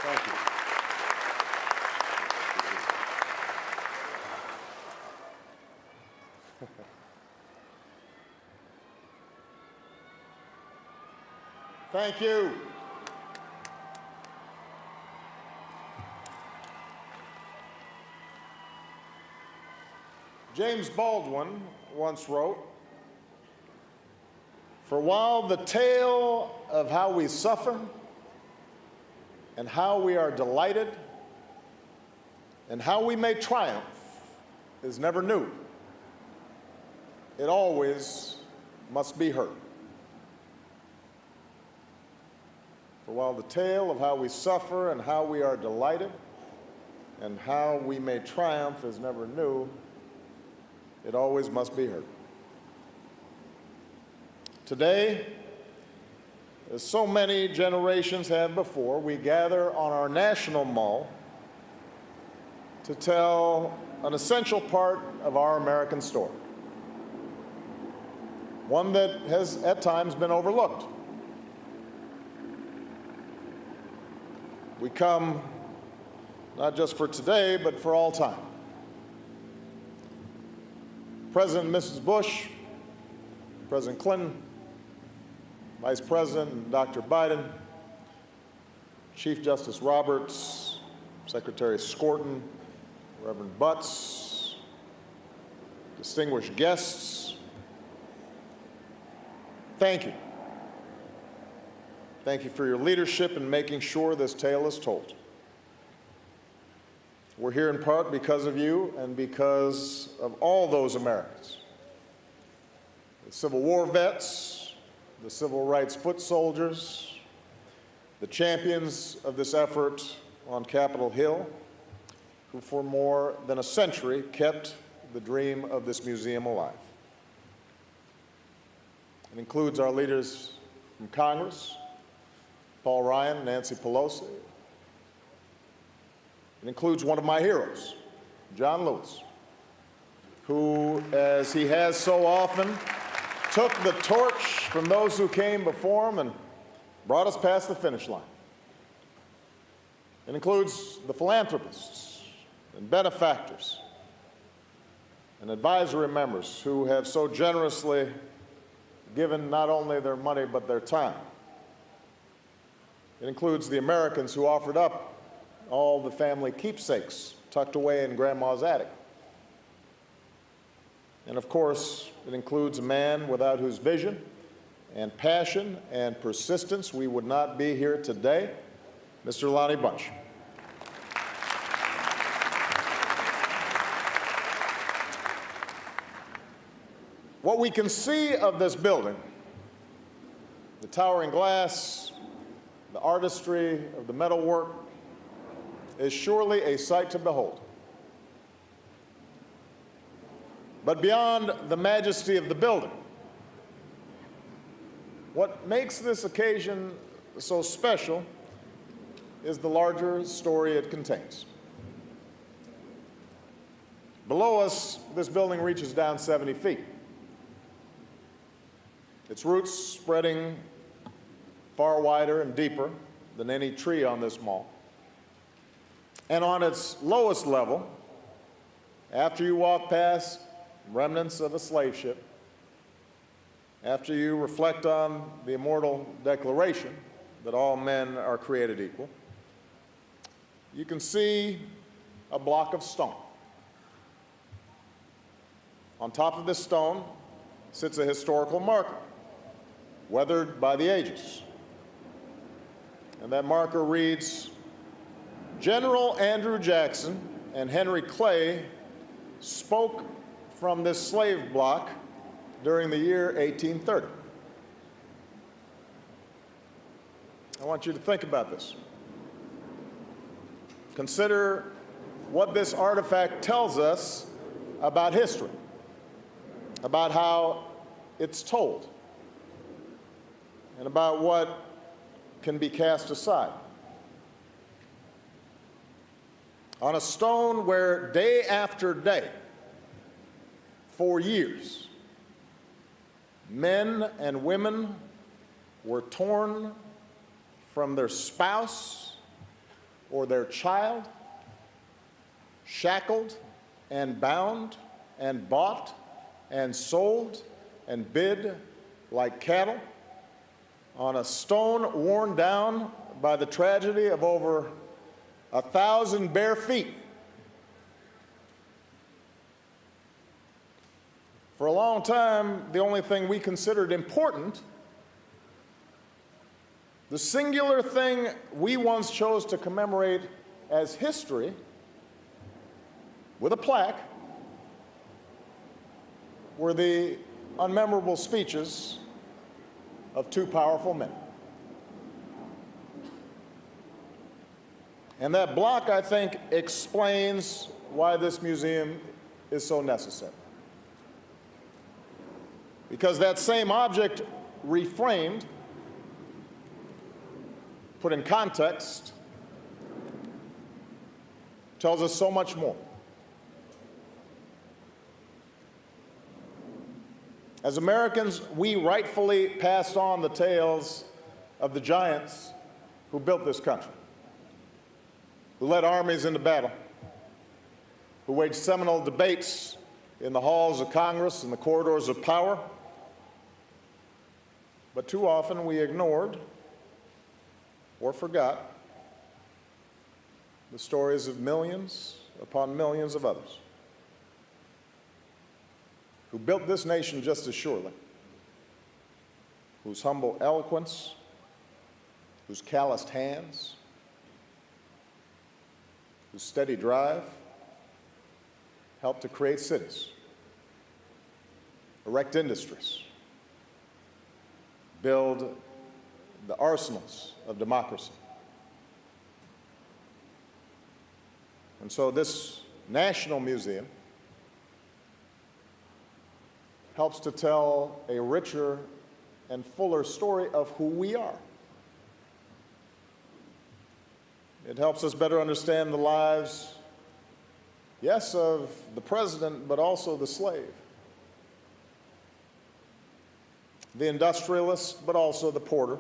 Thank you. Thank you. James Baldwin once wrote, "For while the tale of how we suffer and how we are delighted and how we may triumph is never new, it always must be heard." For while the tale of how we suffer and how we are delighted and how we may triumph is never new, it always must be heard. Today, as so many generations have before, we gather on our national mall to tell an essential part of our American story, one that has at times been overlooked. We come not just for today, but for all time. President and Mrs. Bush, President Clinton, Vice President Dr. Biden, Chief Justice Roberts, Secretary Skorton, Reverend Butts, distinguished guests, thank you. Thank you for your leadership in making sure this tale is told. We're here in part because of you and because of all those Americans, the Civil War vets, the civil rights foot soldiers, the champions of this effort on Capitol Hill, who for more than a century kept the dream of this museum alive. It includes our leaders from Congress, Paul Ryan, Nancy Pelosi. It includes one of my heroes, John Lewis, who, as he has so often, took the torch from those who came before him and brought us past the finish line. It includes the philanthropists and benefactors and advisory members who have so generously given not only their money but their time. It includes the Americans who offered up all the family keepsakes tucked away in Grandma's attic. And of course, it includes a man without whose vision and passion and persistence we would not be here today, Mr. Lonnie Bunch. What we can see of this building, the towering glass, the artistry of the metalwork, is surely a sight to behold. But beyond the majesty of the building, what makes this occasion so special is the larger story it contains. Below us, this building reaches down 70 feet. Its roots spreading far wider and deeper than any tree on this mall. And on its lowest level, after you walk past remnants of a slave ship, after you reflect on the immortal declaration that all men are created equal, you can see a block of stone. On top of this stone sits a historical marker, weathered by the ages. And that marker reads, "General Andrew Jackson and Henry Clay spoke from this slave block during the year 1830. I want you to think about this. Consider what this artifact tells us about history, about how it's told, and about what can be cast aside. On a stone where day after day, for years, men and women were torn from their spouse or their child, shackled and bound and bought and sold and bid like cattle on a stone worn down by the tragedy of over 1,000 bare feet. For a long time, the only thing we considered important, the singular thing we once chose to commemorate as history with a plaque, were the unmemorable speeches of two powerful men. And that block, I think, explains why this museum is so necessary. Because that same object, reframed, put in context, tells us so much more. As Americans, we rightfully passed on the tales of the giants who built this country, who led armies into battle, who waged seminal debates in the halls of Congress and the corridors of power. But too often we ignored or forgot the stories of millions upon millions of others who built this nation just as surely, whose humble eloquence, whose calloused hands, whose steady drive helped to create cities, erect industries, build the arsenals of democracy. And so this National Museum helps to tell a richer and fuller story of who we are. It helps us better understand the lives, yes, of the president, but also the slave, the industrialist, but also the porter,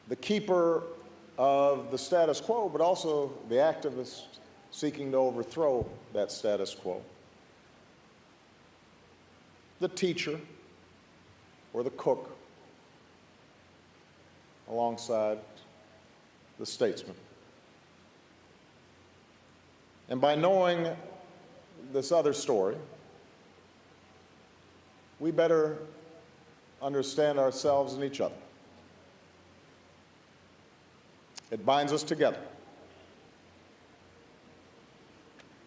the keeper of the status quo, but also the activist seeking to overthrow that status quo, the teacher or the cook alongside the statesman. And by knowing this other story, we better understand ourselves and each other. It binds us together.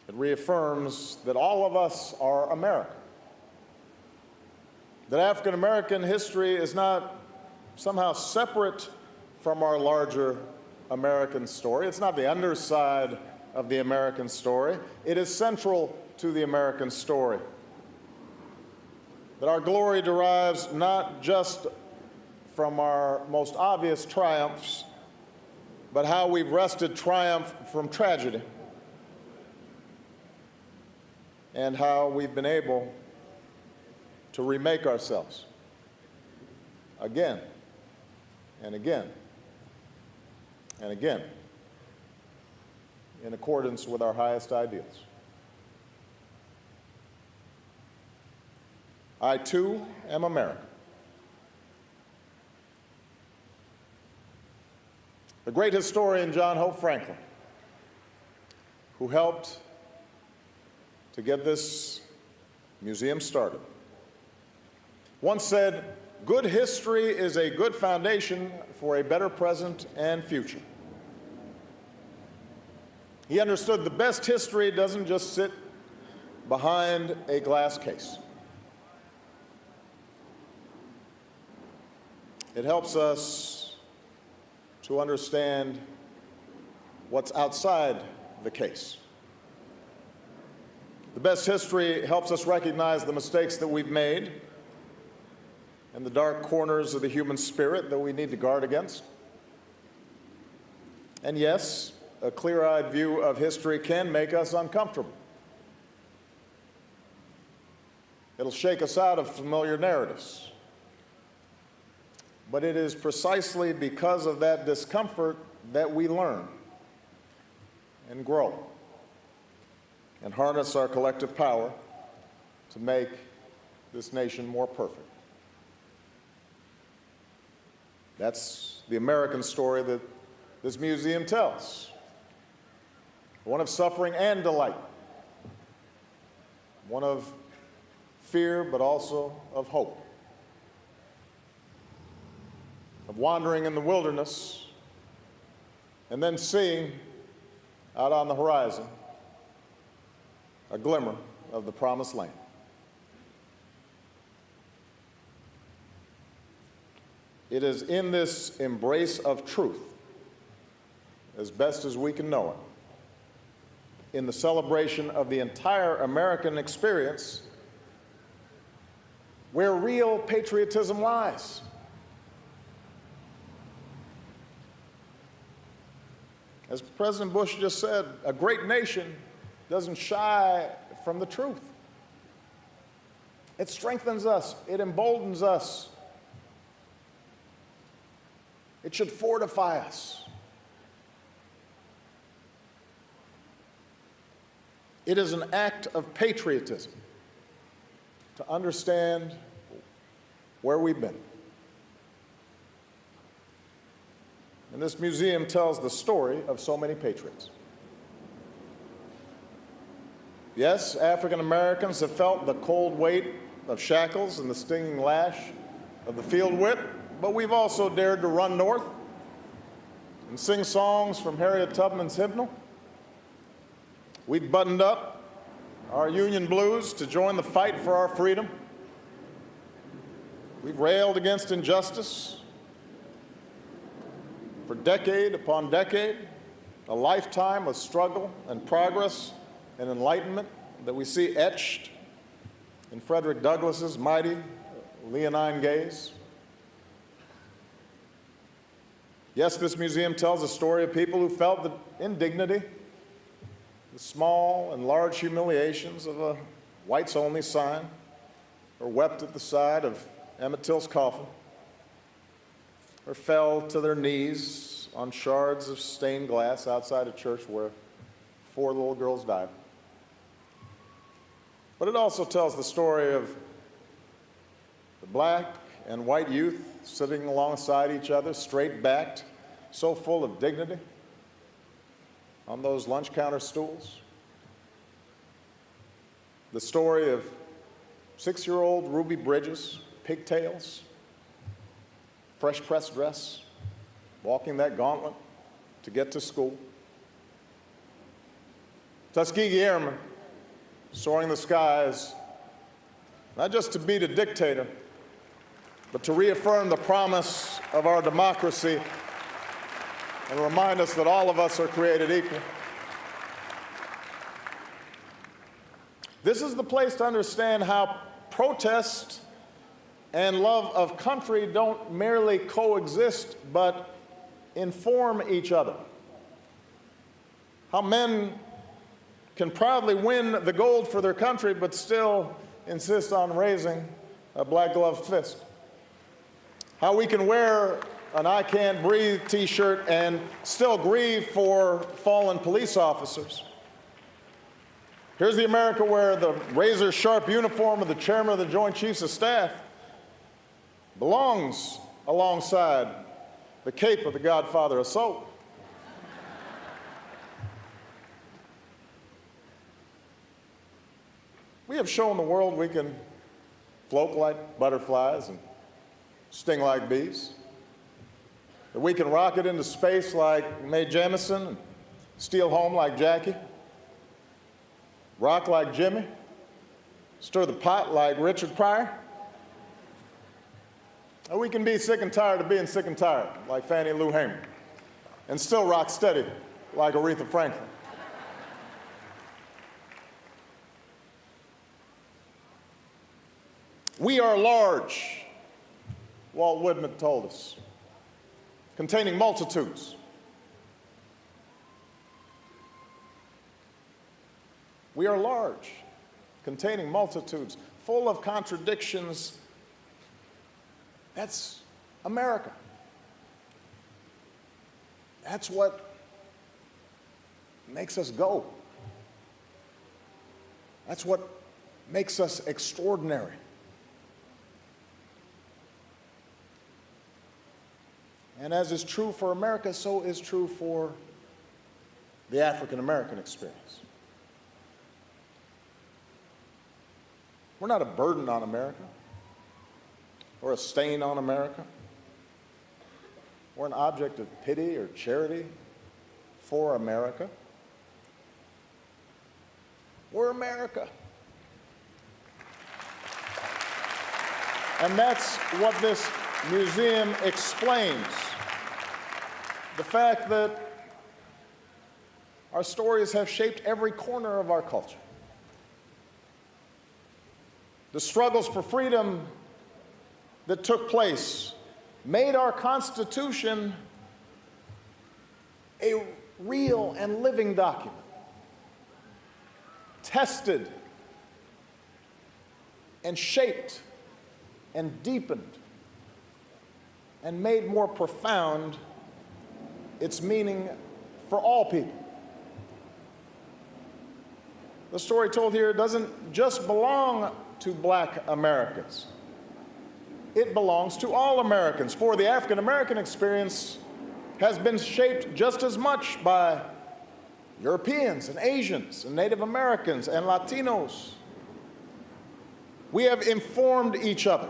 It reaffirms that all of us are American, that African American history is not somehow separate from our larger American story. It's not the underside of the American story. It is central to the American story. That our glory derives not just from our most obvious triumphs, but how we've wrested triumph from tragedy, and how we've been able to remake ourselves again and again and again in accordance with our highest ideals. I, too, am American. The great historian John Hope Franklin, who helped to get this museum started, once said, "Good history is a good foundation for a better present and future." He understood the best history doesn't just sit behind a glass case. It helps us to understand what's outside the case. The best history helps us recognize the mistakes that we've made and the dark corners of the human spirit that we need to guard against. And yes, a clear-eyed view of history can make us uncomfortable. It'll shake us out of familiar narratives. But it is precisely because of that discomfort that we learn and grow and harness our collective power to make this nation more perfect. That's the American story that this museum tells, one of suffering and delight, one of fear but also of hope, of wandering in the wilderness and then seeing out on the horizon a glimmer of the promised land. It is in this embrace of truth, as best as we can know it, in the celebration of the entire American experience, where real patriotism lies. As President Bush just said, a great nation doesn't shy from the truth. It strengthens us. It emboldens us. It should fortify us. It is an act of patriotism to understand where we've been. And this museum tells the story of so many patriots. Yes, African Americans have felt the cold weight of shackles and the stinging lash of the field whip, but we've also dared to run north and sing songs from Harriet Tubman's hymnal. We've buttoned up our Union blues to join the fight for our freedom. We've railed against injustice for decade upon decade, a lifetime of struggle and progress and enlightenment that we see etched in Frederick Douglass's mighty leonine gaze. Yes, this museum tells a story of people who felt the indignity, the small and large humiliations of a whites-only sign, or wept at the side of Emmett Till's coffin, or fell to their knees on shards of stained glass outside a church where 4 little girls died. But it also tells the story of the black and white youth sitting alongside each other, straight-backed, so full of dignity, on those lunch counter stools. The story of 6-year-old Ruby Bridges, pigtails, fresh pressed dress, walking that gauntlet to get to school. Tuskegee Airmen soaring the skies, not just to beat a dictator, but to reaffirm the promise of our democracy and remind us that all of us are created equal. This is the place to understand how protest and love of country don't merely coexist, but inform each other. How men can proudly win the gold for their country, but still insist on raising a black-gloved fist. How we can wear an I Can't Breathe t-shirt and still grieve for fallen police officers. Here's the America where the razor-sharp uniform of the chairman of the Joint Chiefs of Staff belongs alongside the cape of the Godfather of Soul. We have shown the world we can float like butterflies and sting like bees, that we can rocket into space like Mae Jemison and steal home like Jackie, rock like Jimmy, stir the pot like Richard Pryor. Or we can be sick and tired of being sick and tired like Fannie Lou Hamer and still rock steady like Aretha Franklin. We are large, Walt Whitman told us, containing multitudes. We are large, containing multitudes, full of contradictions. That's America. That's what makes us go. That's what makes us extraordinary. And as is true for America, so is true for the African American experience. We're not a burden on America or a stain on America. We're an object of pity or charity for America. We're America. And that's what this museum explains. The fact that our stories have shaped every corner of our culture. The struggles for freedom that took place made our Constitution a real and living document, tested and shaped and deepened and made more profound its meaning for all people. The story told here doesn't just belong to Black Americans. It belongs to all Americans, for the African American experience has been shaped just as much by Europeans and Asians and Native Americans and Latinos. We have informed each other.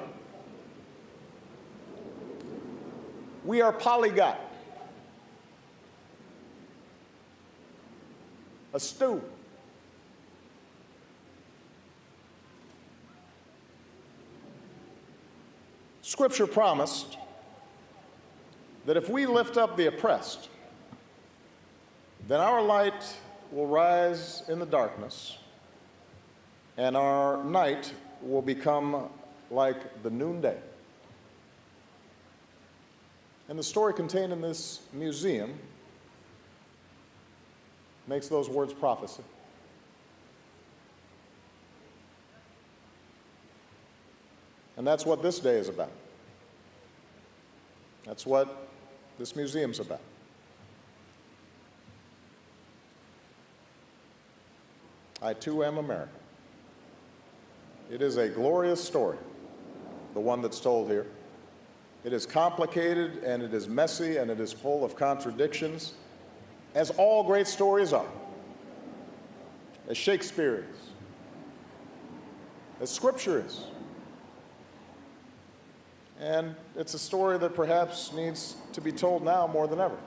We are polyglot, astute, Scripture promised that if we lift up the oppressed, then our light will rise in the darkness, and our night will become like the noonday. And the story contained in this museum makes those words prophecy. And that's what this day is about. That's what this museum's about. I too am American. It is a glorious story, the one that's told here. It is complicated, and it is messy, and it is full of contradictions, as all great stories are, as Shakespeare is, as Scripture is. And it's a story that perhaps needs to be told now more than ever.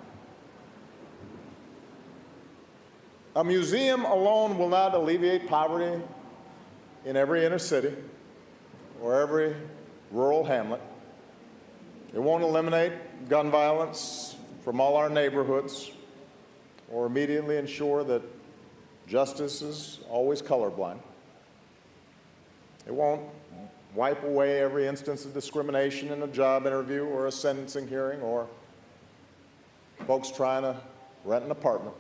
A museum alone will not alleviate poverty in every inner city or every rural hamlet. It won't eliminate gun violence from all our neighborhoods or immediately ensure that justice is always colorblind. It won't wipe away every instance of discrimination in a job interview or a sentencing hearing or folks trying to rent an apartment.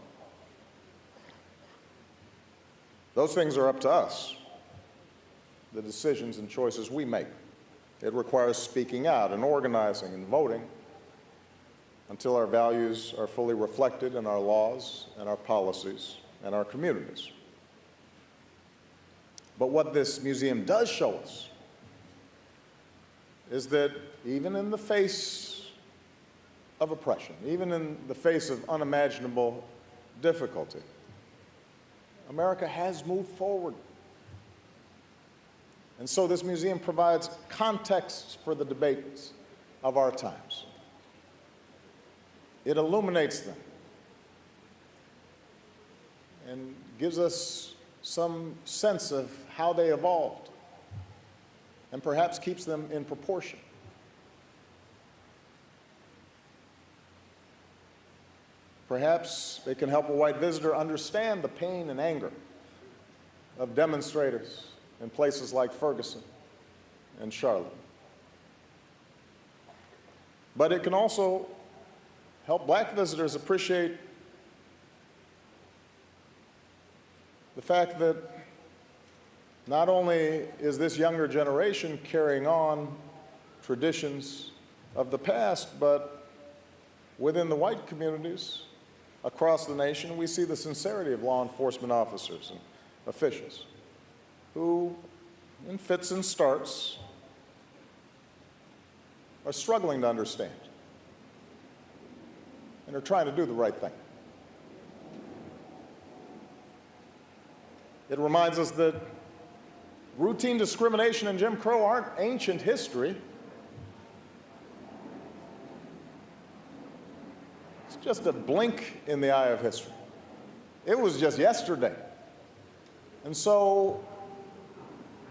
Those things are up to us, the decisions and choices we make. It requires speaking out and organizing and voting until our values are fully reflected in our laws and our policies and our communities. But what this museum does show us is that even in the face of oppression, even in the face of unimaginable difficulty, America has moved forward. And so this museum provides context for the debates of our times. It illuminates them and gives us some sense of how they evolved, and perhaps keeps them in proportion. Perhaps it can help a white visitor understand the pain and anger of demonstrators in places like Ferguson and Charlotte. But it can also help Black visitors appreciate the fact that not only is this younger generation carrying on traditions of the past, but within the white communities across the nation, we see the sincerity of law enforcement officers and officials who, in fits and starts, are struggling to understand and are trying to do the right thing. It reminds us that routine discrimination and Jim Crow aren't ancient history. It's just a blink in the eye of history. It was just yesterday. And so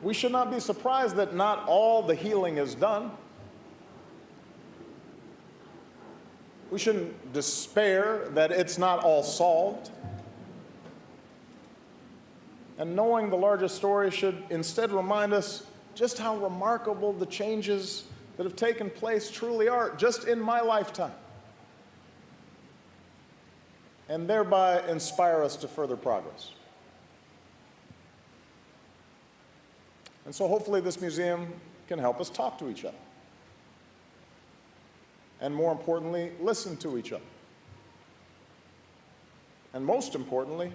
we should not be surprised that not all the healing is done. We shouldn't despair that it's not all solved. And knowing the larger story should instead remind us just how remarkable the changes that have taken place truly are, just in my lifetime, and thereby inspire us to further progress. And so hopefully this museum can help us talk to each other, and more importantly, listen to each other, and most importantly,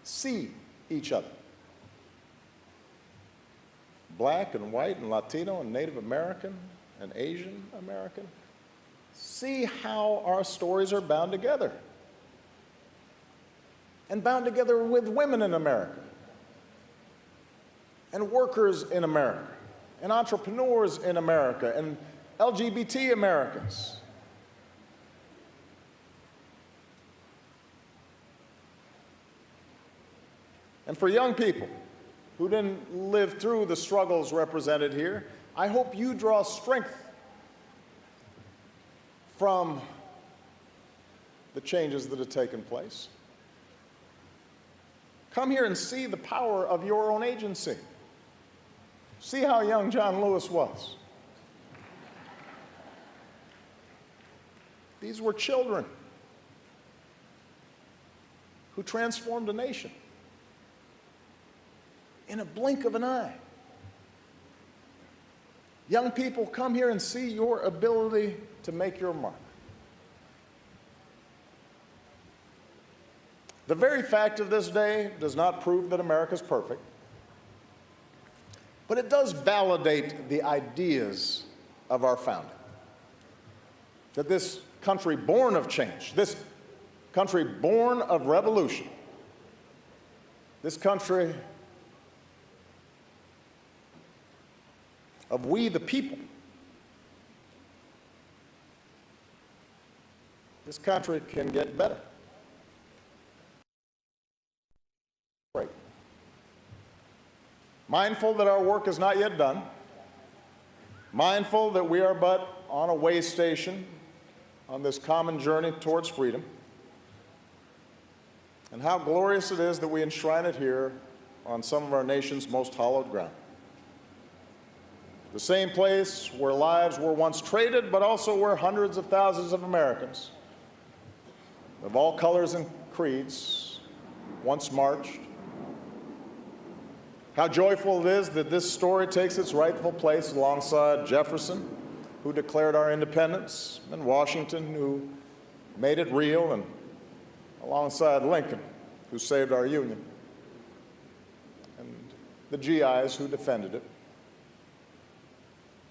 see each other. Black and white and Latino and Native American and Asian American. See how our stories are bound together. And bound together with women in America, and workers in America, and entrepreneurs in America, and LGBT Americans. And for young people who didn't live through the struggles represented here, I hope you draw strength from the changes that have taken place. Come here and see the power of your own agency. See how young John Lewis was. These were children who transformed a nation in a blink of an eye. Young people, come here and see your ability to make your mark. The very fact of this day does not prove that America's perfect, but it does validate the ideas of our founding. That this country born of change, this country born of revolution, this country of we the people, this country can get better. Great. Mindful that our work is not yet done, mindful that we are but on a way station on this common journey towards freedom, and how glorious it is that we enshrine it here on some of our nation's most hallowed ground. The same place where lives were once traded, but also where hundreds of thousands of Americans of all colors and creeds once marched. How joyful it is that this story takes its rightful place alongside Jefferson, who declared our independence, and Washington, who made it real, and alongside Lincoln, who saved our Union, and the GIs who defended it,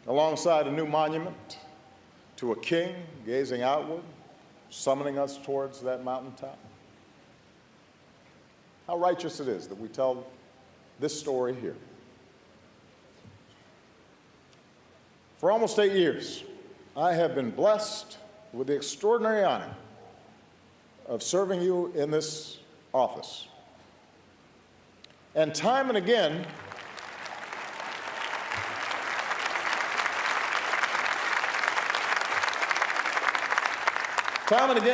alongside a new monument to a king gazing outward, summoning us towards that mountaintop. How righteous it is that we tell this story here. For almost 8 years, I have been blessed with the extraordinary honor of serving you in this office. And time and again,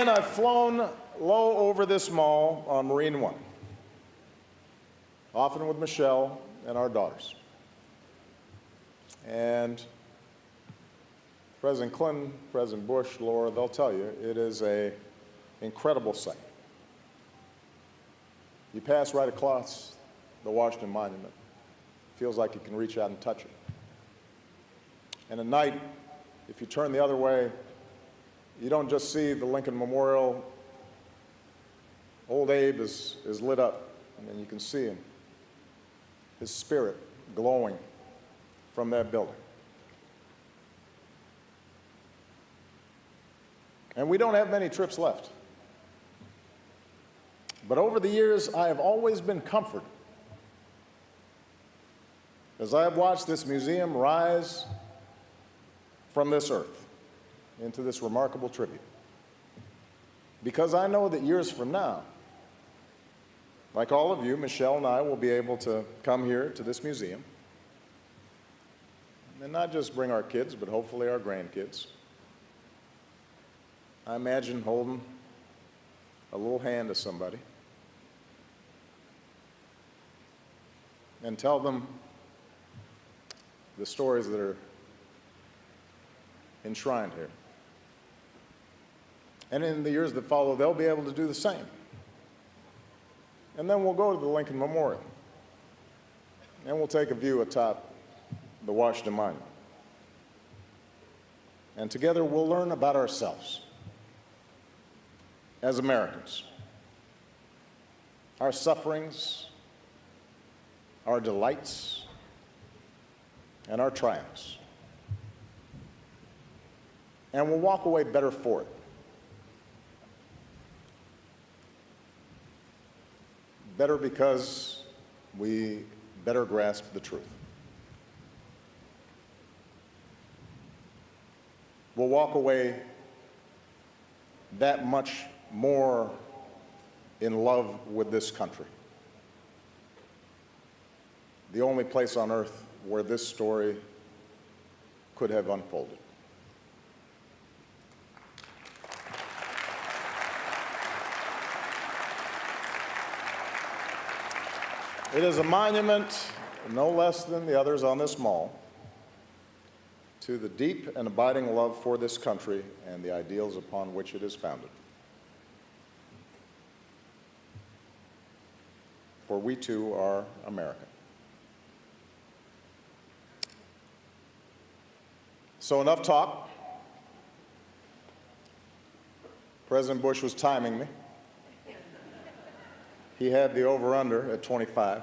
I've flown low over this mall on Marine One, often with Michelle and our daughters. And President Clinton, President Bush, Laura, they'll tell you, it is an incredible sight. You pass right across the Washington Monument. It feels like you can reach out and touch it. And at night, if you turn the other way, you don't just see the Lincoln Memorial. Old Abe is lit up, and you can see him, his spirit glowing from that building. And we don't have many trips left. But over the years, I have always been comforted as I have watched this museum rise from this earth into this remarkable tribute. Because I know that years from now, like all of you, Michelle and I will be able to come here to this museum and not just bring our kids, but hopefully our grandkids. I imagine holding a little hand to somebody and tell them the stories that are enshrined here. And in the years that follow, they'll be able to do the same. And then we'll go to the Lincoln Memorial, and we'll take a view atop the Washington Monument. And together we'll learn about ourselves as Americans, our sufferings, our delights, and our triumphs. And we'll walk away better for it. Better because we better grasp the truth. We'll walk away that much more in love with this country. The only place on earth where this story could have unfolded. It is a monument, no less than the others on this mall, to the deep and abiding love for this country and the ideals upon which it is founded. For we too are American. So enough talk. President Bush was timing me. He had the over-under at 25.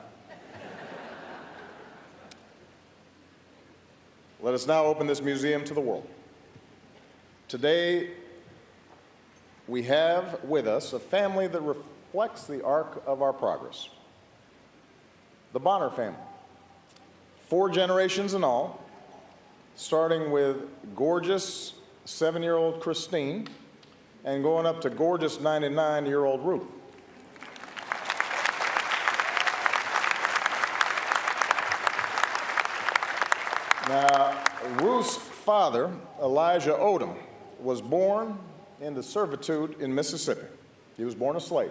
Let us now open this museum to the world. Today, we have with us a family that reflects the arc of our progress. The Bonner family. 4 generations in all, starting with gorgeous 7-year-old Christine and going up to gorgeous 99-year-old Ruth. Now, Ruth's father, Elijah Odom, was born into servitude in Mississippi. He was born a slave.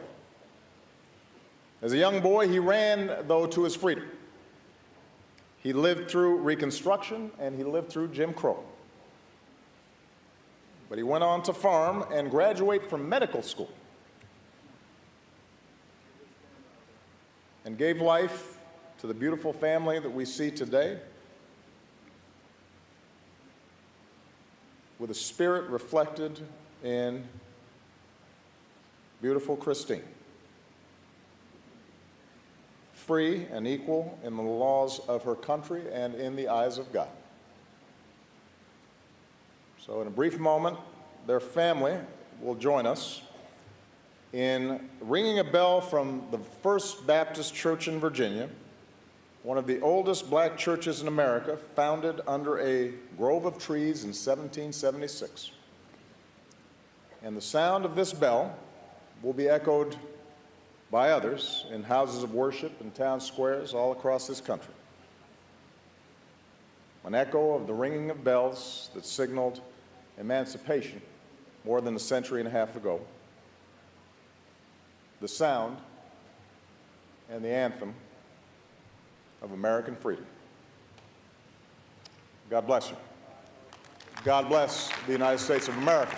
As a young boy, he ran, though, to his freedom. He lived through Reconstruction, and he lived through Jim Crow. But he went on to farm and graduate from medical school and gave life to the beautiful family that we see today, with a spirit reflected in beautiful Christine, free and equal in the laws of her country and in the eyes of God. So in a brief moment, their family will join us in ringing a bell from the First Baptist Church in Virginia, one of the oldest black churches in America, founded under a grove of trees in 1776. And the sound of this bell will be echoed by others in houses of worship and town squares all across this country. An echo of the ringing of bells that signaled emancipation more than a century and a half ago. The sound and the anthem of American freedom. God bless you. God bless the United States of America.